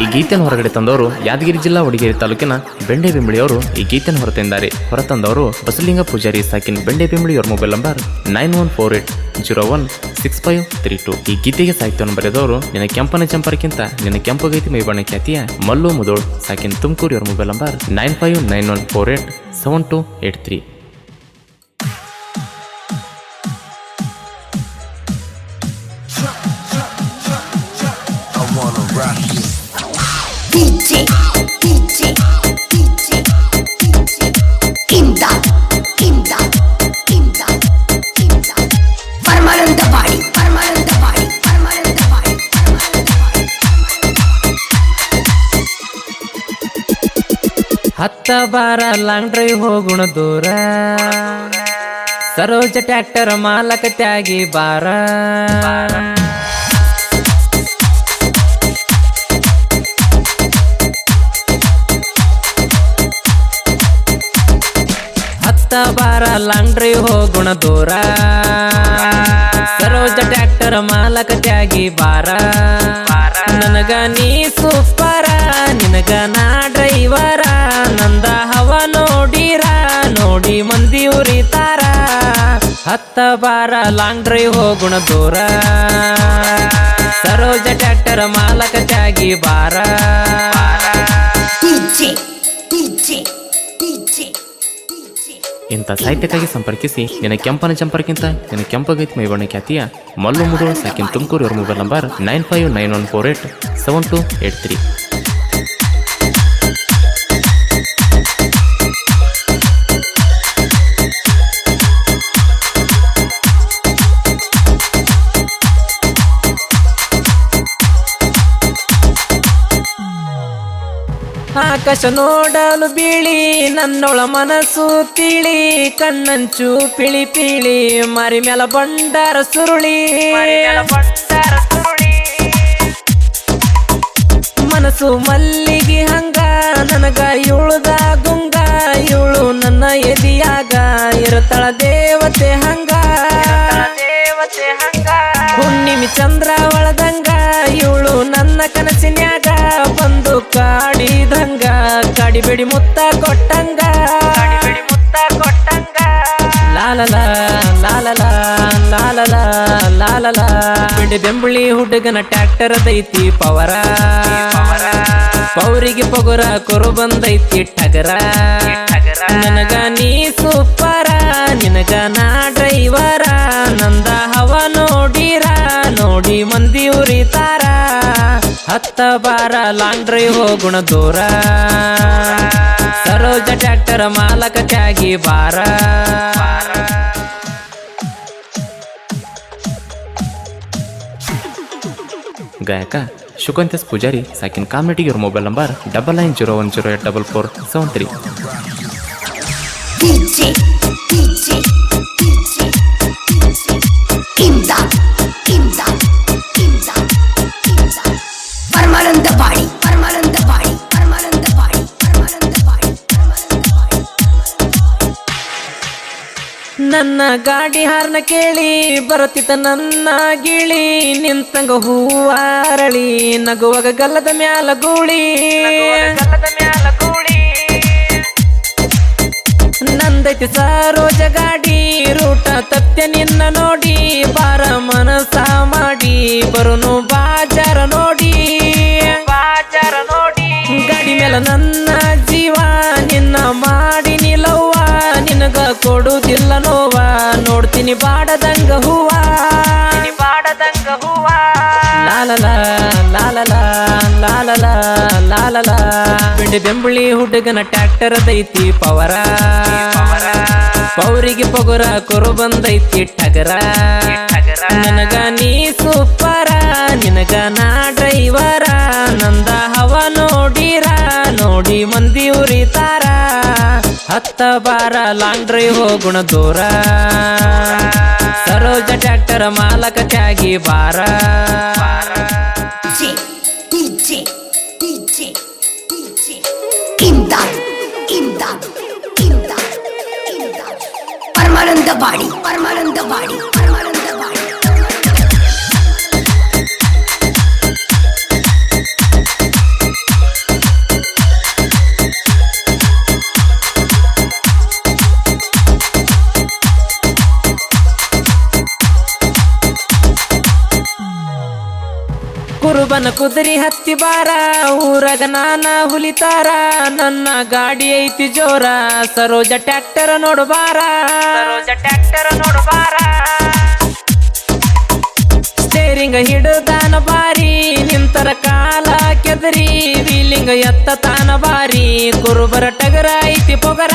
ಈ ಗೀತೆಯನ್ನು ಹೊರಗಡೆ ತಂದವರು ಯಾದಗಿರಿ ಜಿಲ್ಲಾ ವಡಗೇರಿ ತಾಲೂಕಿನ ಬೆಂಡೆ ಬೆಂಬಳಿಯವರು ಈ ಗೀತೆಯನ್ನು ಹೊರತಂದವರು ಬಸಲಿಂಗ ಪೂಜಾರಿ ಸಾಕಿನ್ ಬೆಂಡೆ ಬೆಂಬಳಿಯವರ ಮೊಬೈಲ್ ನಂಬರ್ 9148016532. ಈ ಗೀತೆಗೆ ಸಾಹಿತ್ಯವನ್ನು ಬರೆದವರು ನಿನ್ನ ಕೆಂಪನ ಚಂಪರಕ್ಕಿಂತ ನಿನ್ನ ಕೆಂಪಗೈತಿ ಮೈಬಣ್ಣ ಖ್ಯಾತಿಯ ಮಲ್ಲು ಮುದೋಳ್ ಸಾಕಿನ್ ತುಮಕೂರು ಇವರ ಮೊಬೈಲ್ ನಂಬರ್ 9591487283. ಹತ್ತ ಬಾರ ಲಾಂಗ್ ಡ್ರೈವ್ ಹೋಗುಣ ದೂರ, ಸರೋಜ ಟ್ರ್ಯಾಕ್ಟರ್ ಮಾಲಕ ತ್ಯಾಗಿ ಬಾರ. ಹತ್ತ ಬಾರ ಲಾಂಗ್ ಡ್ರೈವ್ ಹೋಗುಣ ದೂರ, ಸರೋಜ ಟ್ರ್ಯಾಕ್ಟರ್ ಮಾಲಕ ತ್ಯಾಗಿ ಬಾರ. ನನಗ ನೀ ಸೂಪರ, ನಿನಗ ನಾ ಡ್ರೈವರ, ನಂದ ಹವ ನೋಡಿ ಮಂದಿ ಉರಿತಾರ. ಹತ್ತ ಬಾರ ಲಾಂಗ್ ಡ್ರೈವ್ ಹೋಗುಣ ದೂರ, ಸರೋಜ ಟ್ರ್ಯಾಕ್ಟರ್ ಮಾಲಕ ತ್ಯಾಗಿ ಬಾರ. ಇಂಥ ಸಾಹಿತ್ಯಕ್ಕಾಗಿ ಸಂಪರ್ಕಿಸಿ ನಿನ್ನ ಕೆಂಪನ ಚಂಪರಕ್ಕಿಂತ ನಿನ್ನ ಕೆಂಪಗೈತಿ ಮೈಬಣ್ಣ ಖ್ಯಾತಿಯ ಮಲ್ಲು ಮುದೋಳ್ ಸಾಕಿನ್ ತುಮಕೂರು ಇವರ ಮೊಬೈಲ್ ನಂಬರ್ 9591487283. ಆಕಾಶ ನೋಡಲು ಬಿಳಿ, ನನ್ನೊಳ ಮನಸ್ಸು ತಿಳಿ, ಕಣ್ಣಂಚು ಪಿಳಿ ಪಿಳಿ, ಮರಿ ಮೇಲ ಬಂಡಾರ ಸುರುಳಿ. ಮನಸ್ಸು ಮಲ್ಲಿಗೆ ಹಂಗ, ನನಗ ಇವಳುದ ಗುಂಗ, ಇವಳು ನನ್ನ ಎದಿಯಾಗ ಇರತಳ ದೇವತೆ ಹಂಗ. ಹುಣ್ಣಿಮೆ ಚಂದ್ರ ಒಳದಂಗ, ಇವಳು ನನ್ನ ಕನಸಿನ್ಯಾಗ ಬಂದು ಕಾಡಿದಂಗ, ಕಾಡಿಬೇಡಿ ಮುತ್ತ ಕೊಟ್ಟಂಗ. ಲಾಲಲ ಲಾಲಲ ಲಾಲಲ ಲಾಲಲ. ಬೆಂಡೆ ಬೆಂಬಳಿ ಹುಡುಗನ ಟ್ರ್ಯಾಕ್ಟರ್ ದೈತಿ ಪವರ, ಪೌರಿಗೆ ಪೊಗರ ಕೊರು ಬಂದೈತಿ ಟಗರ. ನನಗ ನೀ ಸೂಪರ, ನಿನಗ ನಾ ಡ್ರೈವರ, ನಂದ ಹವ ನೋಡಿ ಮಂದಿ ಉರಿತಾರ. ಹತ್ತ ಬಾರ ಲಾಂಗ್ ಡ್ರೈವ್ ಹೋಗುಣ ದೂರ, ಸರೋಜ ಟ್ರ್ಯಾಕ್ಟರ್ ಮಾಲಕ ತ್ಯಾಗಿ ಬಾರ. ಗಾಯಕ ಶುಕಂತೇಶ್ ಪೂಜಾರಿ ಸಾಕಿನ್ ಕಾಮಿಟಿಗೆ ಇವ್ರ ಮೊಬೈಲ್ ನಂಬರ್ 9901084473. ನನ್ನ ಗಾಡಿ ಹಾರ್ನ ಕೇಳಿ ಬರುತ್ತಿತ್ತ ನನ್ನ ಗಿಳಿ, ನಿಂತಂಗ ಹೂವಾರಳಿ, ನಗುವಾಗ ಗಲ್ಲದ ಮ್ಯಾಲ ಗೂಳಿ. ನಂದೈತಿ ಸರೋಜ ಗಾಡಿ, ರೂಟ ತಪ್ತೆ ನಿನ್ನ ನೋಡಿ, ಬಾರ ಮನಸ ಮಾಡಿ ಬರುನು ಬಾಜಾರ ನೋಡಿ. ಗಾಡಿ ಮೇಲ ನನ್ನ ಜೀವ, ನಿನ್ನ ಮಾಡಿ ನಿಲವ್ವ, ನಿನಗ ಕೊಡುದಿಲ್ಲ ನೋವ, ನೋಡ್ತೀನಿ ಬಾಡದಂಗ ಹೂವ. ಲಾಲಲ ಲಾಲಲ ಲಾಲಲ ಲಾಲಲ. ಬೆಂಡೆ ಬೆಂಬಳಿ ಹುಡುಗನ ಟ್ರ್ಯಾಕ್ಟರ್ ದೈತಿ ಪವರ, ಪೌರಿಗೆ ಪೊಗರ ಕೊರು ಬಂದೈತಿ ಟಗರ. ನನಗ ನೀ ಸೂಪರ, ನಿನಗ ನಾ ಡ್ರೈವರ, ನಂದ ಹವ ನೋಡಿ ಮಂದಿ ಉರಿತಾರ. ಹತ್ತ ಬಾರ ಲಾಂಗ್ ಡ್ರೈವ್ ಹೋಗುಣ ದೂರ, ಸರೋಜ ಟ್ರ್ಯಾಕ್ಟರ್ ಮಾಲಕ ತ್ಯಾಗಿ ಬಾರ. ಪರಮಾನಂದವಾಡಿ ನನ್ನ ಕುದುರೆ ಹತ್ತಿ ಬಾರ ಊರಾಗ ನಾನ ಹುಲಿತಾರ ನನ್ನ ಗಾಡಿ ಐತಿ ಜೋರ ಸರೋಜ ಟ್ರ್ಯಾಕ್ಟರ್ ನೋಡಬಾರ ಸ್ಟೇರಿಂಗ ಹಿಡದಾನ ಬಾರಿ ನಿಂತರ ಕಾಲ ಕೆದರಿ ವೀಲಿಂಗ ಎತ್ತ ತಾನ ಬಾರಿ ಕುರುಬರ ಟಗರ ಐತಿ ಪೊಗರ